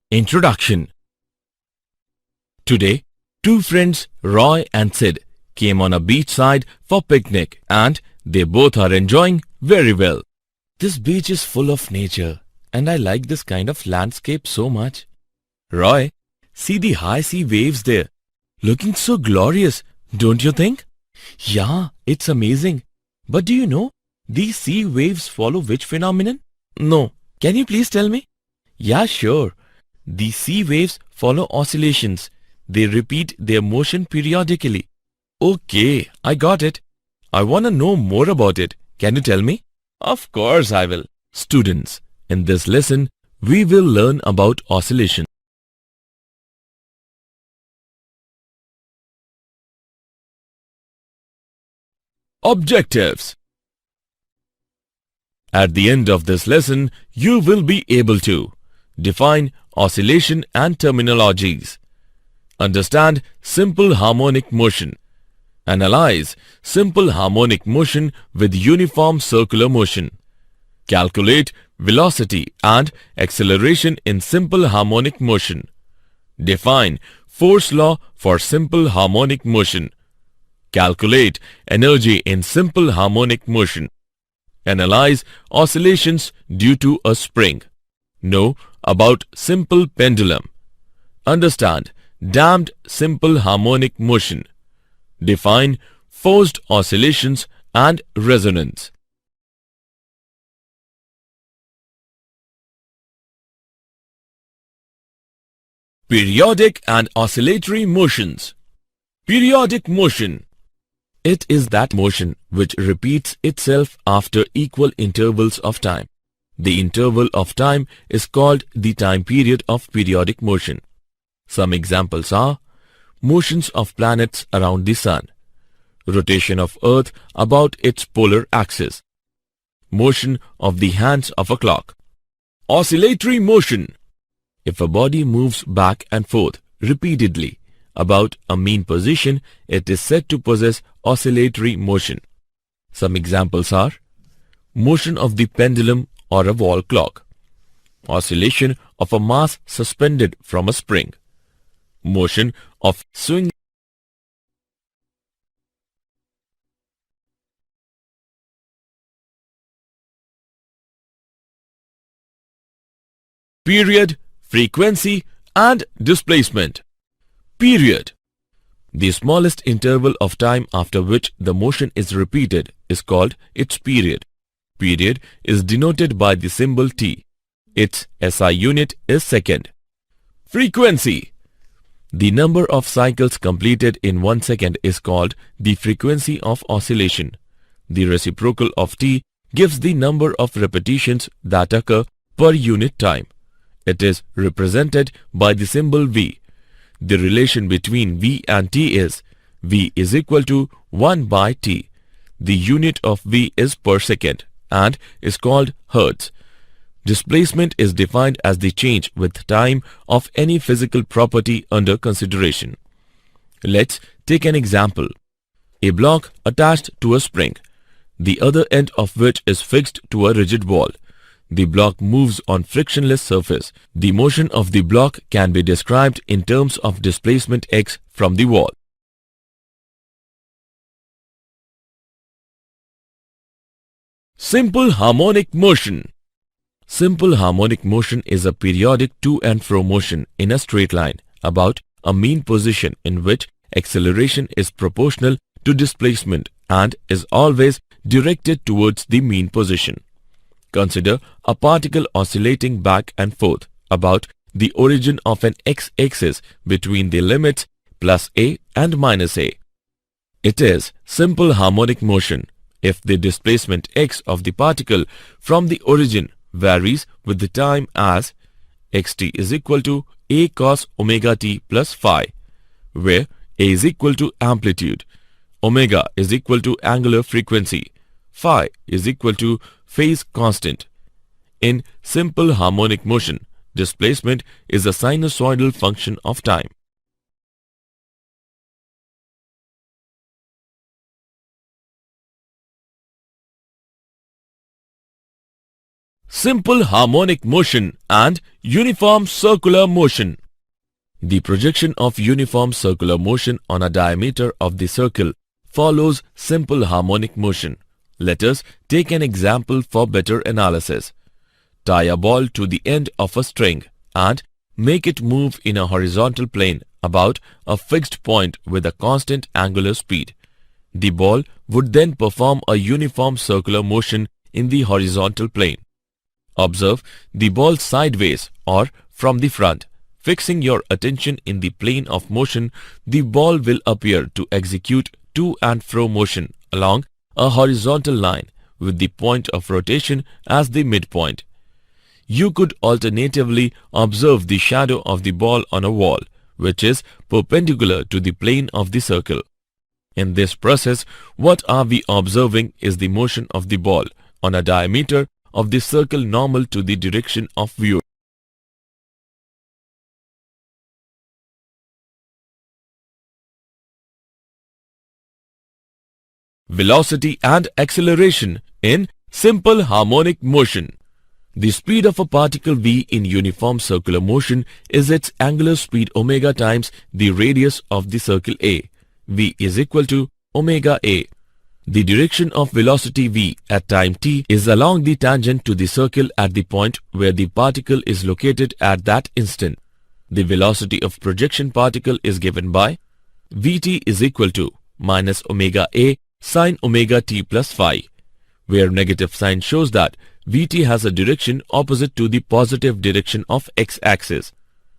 Introduction. Today, two friends, Roy and Sid, came on a beachside for picnic and they both are enjoying very well. This beach is full of nature and I like this kind of landscape so much. Roy, see the high sea waves there. Looking so glorious, don't you think? Yeah, it's amazing. But do you know, these sea waves follow which phenomenon? No. Can you please tell me? Yeah, sure. The sea waves follow oscillations. They repeat their motion periodically. Okay, I got it. I want to know more about it. Can you tell me? Of course I will. Students, in this lesson, we will learn about oscillation. Objectives. At the end of this lesson, you will be able to define oscillation and terminologies, understand simple harmonic motion, analyze simple harmonic motion with uniform circular motion, calculate velocity and acceleration in simple harmonic motion, define force law for simple harmonic motion, calculate energy in simple harmonic motion, analyze oscillations due to a spring, know about simple pendulum, understand damped simple harmonic motion, define forced oscillations and resonance. Periodic and oscillatory motions. Periodic motion. It is that motion which repeats itself after equal intervals of time. The interval of time is called the time period of periodic motion. Some examples are motions of planets around the sun, rotation of Earth about its polar axis, motion of the hands of a clock. Oscillatory motion. If a body moves back and forth repeatedly about a mean position, it is said to possess oscillatory motion. Some examples are motion of the pendulum or a wall clock, oscillation of a mass suspended from a spring, motion of swing. Period, frequency and displacement. Period. The smallest interval of time after which the motion is repeated is called its period. Period is denoted by the symbol T. Its SI unit is second. Frequency. The number of cycles completed in 1 second is called the frequency of oscillation. The reciprocal of T gives the number of repetitions that occur per unit time. It is represented by the symbol V. The relation between V and T is V is equal to 1 by T. The unit of V is per second and is called Hertz. Displacement is defined as the change with time of any physical property under consideration. Let's take an example. A block attached to a spring, the other end of which is fixed to a rigid wall. The block moves on frictionless surface. The motion of the block can be described in terms of displacement x from the wall. Simple harmonic motion. Simple harmonic motion is a periodic to and fro motion in a straight line about a mean position in which acceleration is proportional to displacement and is always directed towards the mean position. Consider a particle oscillating back and forth about the origin of an x-axis between the limits plus a and minus a. It is simple harmonic motion if the displacement x of the particle from the origin varies with the time as xt is equal to a cos omega t plus phi, where a is equal to amplitude, omega is equal to angular frequency, phi is equal to phase constant. In simple harmonic motion, displacement is a sinusoidal function of time. simple harmonic motion and uniform circular motion. The projection of uniform circular motion on a diameter of the circle follows simple harmonic motion. Let us take an example for better analysis. Tie a ball to the end of a string and make it move in a horizontal plane about a fixed point with a constant angular speed. The ball would then perform a uniform circular motion in the horizontal plane. Observe the ball sideways or from the front. Fixing your attention in the plane of motion, the ball will appear to execute to and fro motion along a horizontal line with the point of rotation as the midpoint. You could alternatively observe the shadow of the ball on a wall, which is perpendicular to the plane of the circle. In this process, what are we observing is the motion of the ball on a diameter of the circle normal to the direction of view. Velocity and acceleration in simple harmonic motion. The speed of a particle v in uniform circular motion is its angular speed omega times the radius of the circle A. V is equal to omega A. The direction of velocity v at time t is along the tangent to the circle at the point where the particle is located at that instant. The velocity of projection particle is given by Vt is equal to minus omega A sine omega t plus phi, where negative sign shows that Vt has a direction opposite to the positive direction of x-axis.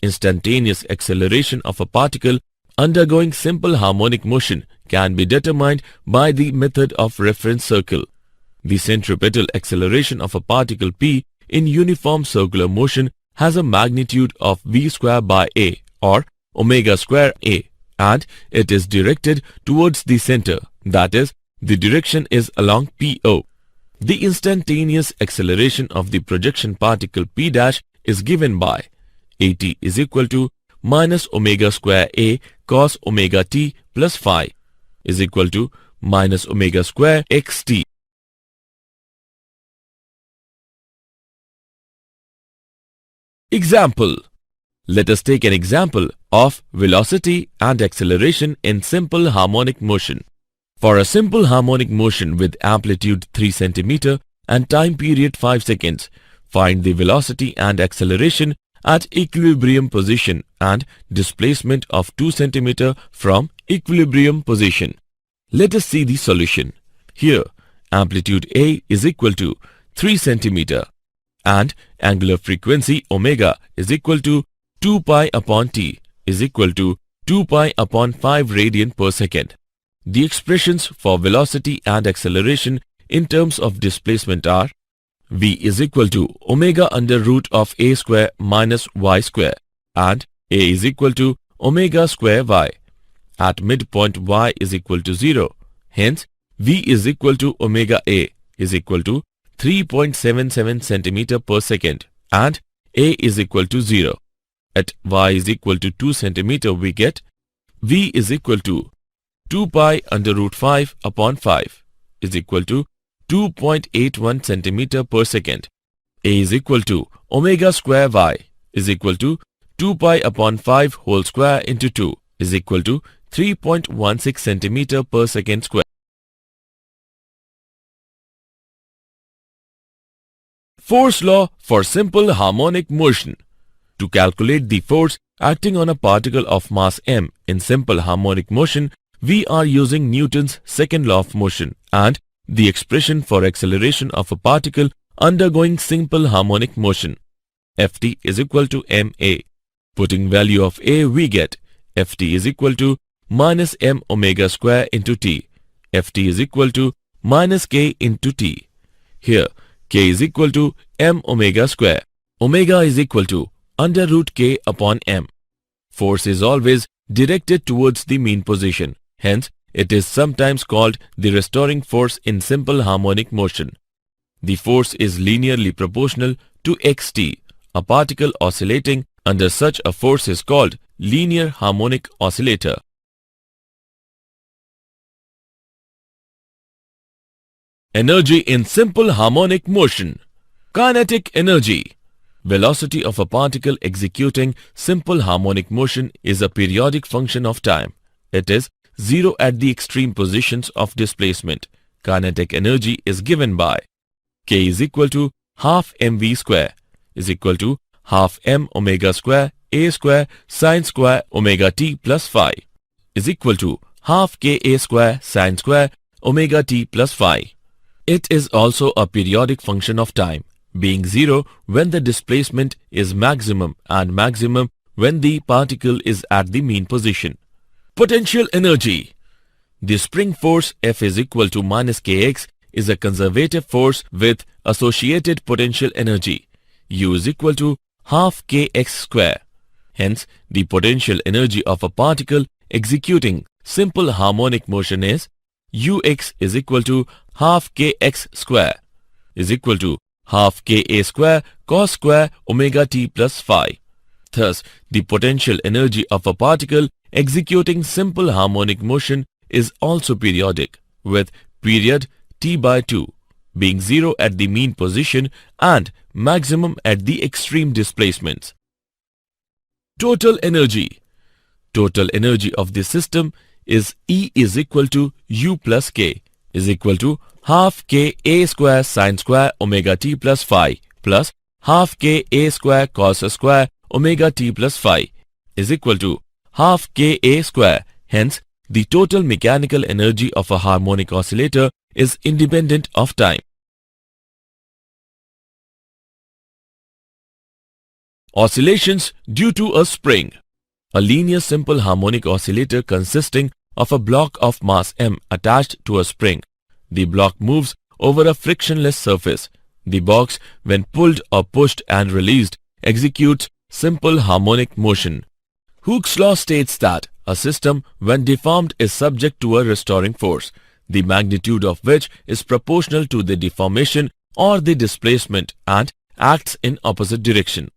Instantaneous acceleration of a particle undergoing simple harmonic motion can be determined by the method of reference circle. The centripetal acceleration of a particle p in uniform circular motion has a magnitude of v square by a or omega square a, and it is directed towards the center, that is, the direction is along PO. The instantaneous acceleration of the projection particle p dash is given by at is equal to minus omega square a cos omega t plus phi is equal to minus omega square xt. Example. Let us take an example of velocity and acceleration in simple harmonic motion. For a simple harmonic motion with amplitude 3 cm and time period 5 seconds, find the velocity and acceleration at equilibrium position and displacement of 2 cm from equilibrium position. Let us see the solution. Here, amplitude A is equal to 3 cm and angular frequency omega is equal to 2 pi upon t is equal to 2 pi upon 5 radian per second. The expressions for velocity and acceleration in terms of displacement are v is equal to omega under root of a square minus y square and a is equal to omega square y. At midpoint y is equal to 0. Hence, v is equal to omega a is equal to 3.77 cm per second and a is equal to 0. At y is equal to 2 cm we get v is equal to 2 pi under root 5 upon 5 is equal to 2.81 cm per second. A is equal to omega square y is equal to 2 pi upon 5 whole square into 2 is equal to 3.16 cm per second square. Force law for simple harmonic motion. To calculate the force acting on a particle of mass m in simple harmonic motion, we are using Newton's second law of motion and the expression for acceleration of a particle undergoing simple harmonic motion. Ft is equal to ma. Putting value of a, we get Ft is equal to minus m omega square into t. Ft is equal to minus k into t. Here, k is equal to m omega square. Omega is equal to under root k upon m. Force is always directed towards the mean position. Hence, it is sometimes called the restoring force in simple harmonic motion. The force is linearly proportional to xt. A particle oscillating under such a force is called linear harmonic oscillator. Energy in simple harmonic motion. Kinetic energy. Velocity of a particle executing simple harmonic motion is a periodic function of time. It is zero at the extreme positions of displacement. Kinetic energy is given by K is equal to half mv square is equal to half m omega square a square sine square omega t plus phi is equal to half ka square sine square omega t plus phi. It is also a periodic function of time, being zero when the displacement is maximum and maximum when the particle is at the mean position. Potential energy. The spring force F is equal to minus kx is a conservative force with associated potential energy. U is equal to half kx square. Hence, the potential energy of a particle executing simple harmonic motion is Ux is equal to half kx square is equal to half ka square cos square omega t plus phi. Thus, the potential energy of a particle executing simple harmonic motion is also periodic, with period t by 2 being zero at the mean position and maximum at the extreme displacements. Total energy. Total energy of the system is E is equal to U plus K is equal to half K A square sine square omega t plus phi plus half K A square cos square omega t plus phi is equal to half K A square. Hence, the total mechanical energy of a harmonic oscillator is independent of time. Oscillations due to a spring. A linear simple harmonic oscillator consisting of a block of mass m attached to a spring. The block moves over a frictionless surface. The box, when pulled or pushed and released, executes simple harmonic motion. Hooke's law states that a system, when deformed, is subject to a restoring force, the magnitude of which is proportional to the deformation or the displacement and acts in opposite direction.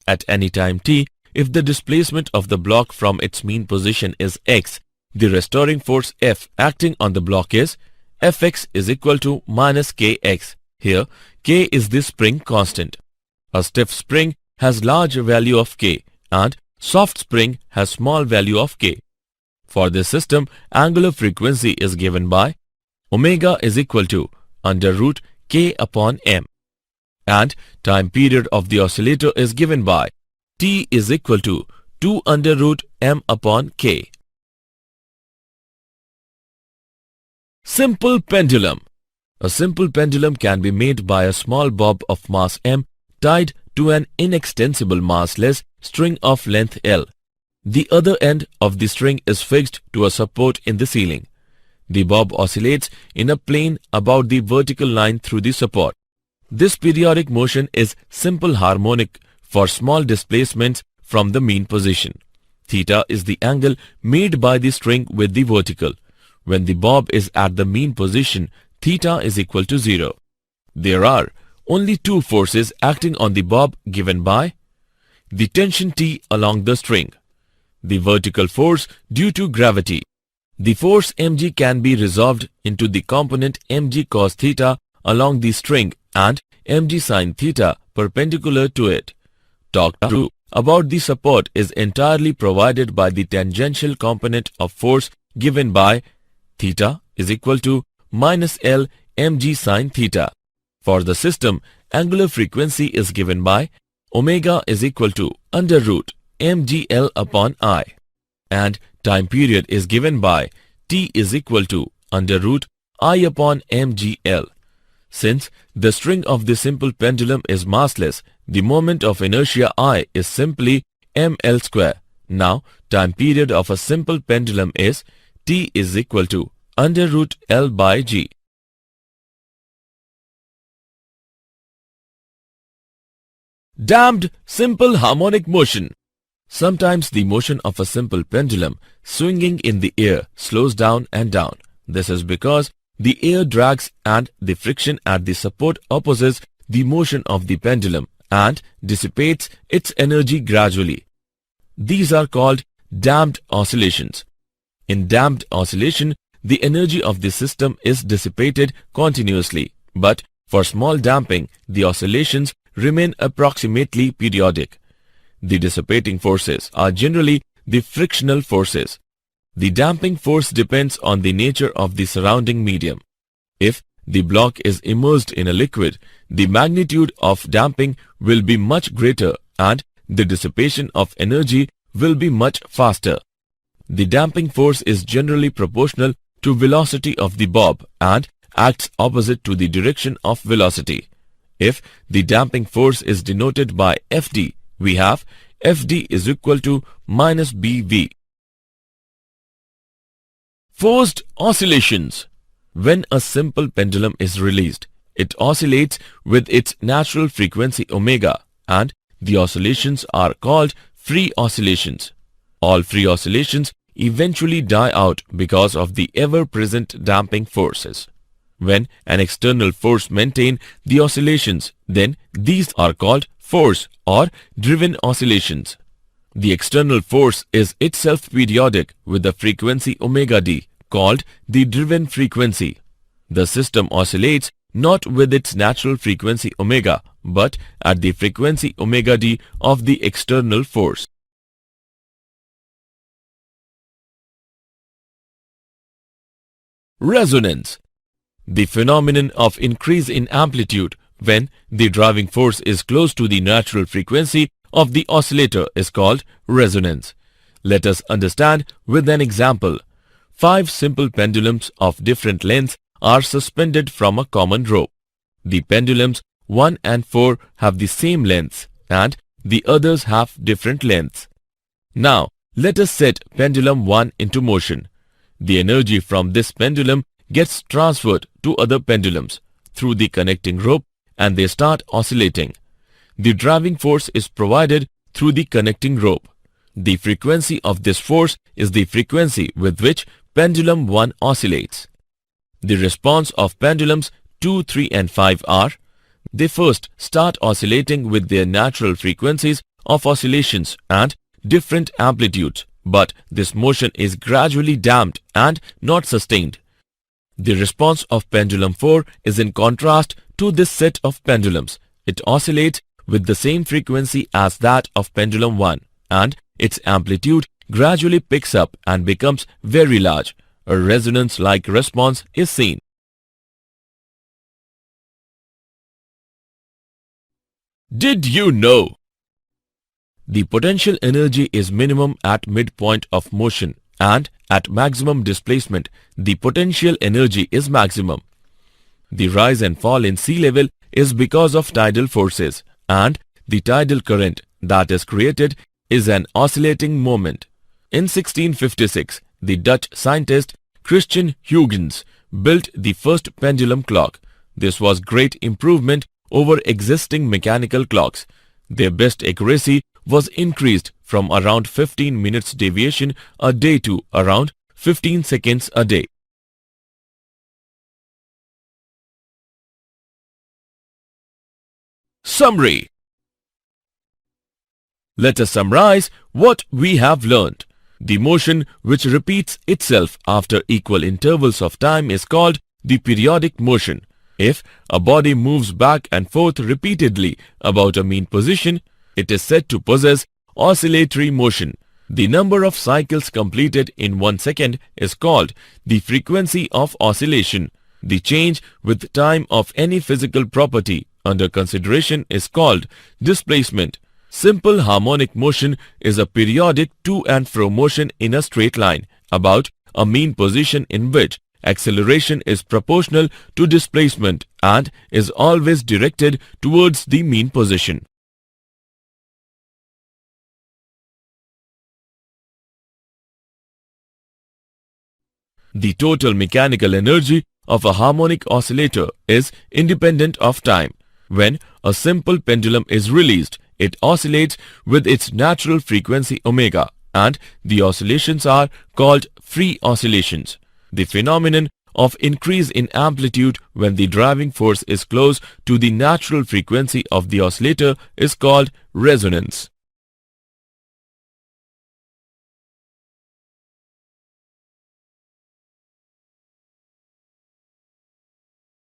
At any time t, if the displacement of the block from its mean position is x, the restoring force F acting on the block is Fx is equal to minus kx. Here, k is the spring constant. A stiff spring has large value of k and soft spring has small value of k. For this system, angular frequency is given by omega is equal to under root k upon m. And time period of the oscillator is given by t is equal to 2 under root m upon k. Simple pendulum. A simple pendulum can be made by a small bob of mass m tied to an inextensible massless string of length L. The other end of the string is fixed to a support in the ceiling. The bob oscillates in a plane about the vertical line through the support. This periodic motion is simple harmonic for small displacements from the mean position. Theta is the angle made by the string with the vertical. When the bob is at the mean position, theta is equal to 0. There are only two forces acting on the bob given by the tension T along the string, the vertical force due to gravity. The force mg can be resolved into the component mg cos theta along the string and mg sin theta perpendicular to it. Talk through about the support is entirely provided by the tangential component of force given by theta is equal to minus L mg sin theta. For the system, angular frequency is given by omega is equal to under root mgl upon I, and time period is given by t is equal to under root I upon mgl. Since the string of the simple pendulum is massless, the moment of inertia I is simply ml square. Now, time period of a simple pendulum is t is equal to under root L by g. Damped simple harmonic motion. Sometimes the motion of a simple pendulum swinging in the air slows down and down. This is because the air drags and the friction at the support opposes the motion of the pendulum and dissipates its energy gradually. These are called damped oscillations. In damped oscillation, the energy of the system is dissipated continuously, but For small damping, the oscillations remain approximately periodic. The dissipating forces are generally the frictional forces. The damping force depends on the nature of the surrounding medium. If the block is immersed in a liquid, the magnitude of damping will be much greater and the dissipation of energy will be much faster. The damping force is generally proportional to velocity of the bob and acts opposite to the direction of velocity. If the damping force is denoted by Fd, we have Fd is equal to minus Bv. Forced oscillations. When a simple pendulum is released, it oscillates with its natural frequency omega, and the oscillations are called free oscillations. All free oscillations eventually die out because of the ever-present damping forces. When an external force maintains the oscillations, then these are called force or driven oscillations. The external force is itself periodic with the frequency omega d, called the driven frequency. The system oscillates not with its natural frequency omega, but at the frequency omega d of the external force. Resonance. The phenomenon of increase in amplitude when the driving force is close to the natural frequency of the oscillator is called resonance. Let us understand with an example. 5 simple pendulums of different lengths are suspended from a common rope. The pendulums 1 and 4 have the same lengths and the others have different lengths. Now, let us set pendulum 1 into motion. The energy from this pendulum gets transferred to other pendulums through the connecting rope and they start oscillating. The driving force is provided through the connecting rope. The frequency of this force is the frequency with which pendulum 1 oscillates. The response of pendulums 2, 3 and 5 are: they first start oscillating with their natural frequencies of oscillations and different amplitudes, but this motion is gradually damped and not sustained. The response of pendulum 4 is in contrast to this set of pendulums. It oscillates with the same frequency as that of pendulum 1 and its amplitude gradually picks up and becomes very large. A resonance-like response is seen. Did you know? The potential energy is minimum at midpoint of motion and at maximum displacement the potential energy is maximum. The rise and fall in sea level is because of tidal forces and the tidal current that is created is an oscillating moment. In 1656, the Dutch scientist Christian Huygens built the first pendulum clock. This was great improvement over existing mechanical clocks. Their best accuracy was increased from around 15 minutes deviation a day to around 15 seconds a day. Summary. Let us summarize what we have learned. The motion which repeats itself after equal intervals of time is called the periodic motion. If a body moves back and forth repeatedly about a mean position, it is said to possess oscillatory motion. The number of cycles completed in 1 second is called the frequency of oscillation. The change with time of any physical property under consideration is called displacement. Simple harmonic motion is a periodic to and fro motion in a straight line about a mean position in which acceleration is proportional to displacement and is always directed towards the mean position. The total mechanical energy of a harmonic oscillator is independent of time. When a simple pendulum is released, it oscillates with its natural frequency omega, and the oscillations are called free oscillations. The phenomenon of increase in amplitude when the driving force is close to the natural frequency of the oscillator is called resonance.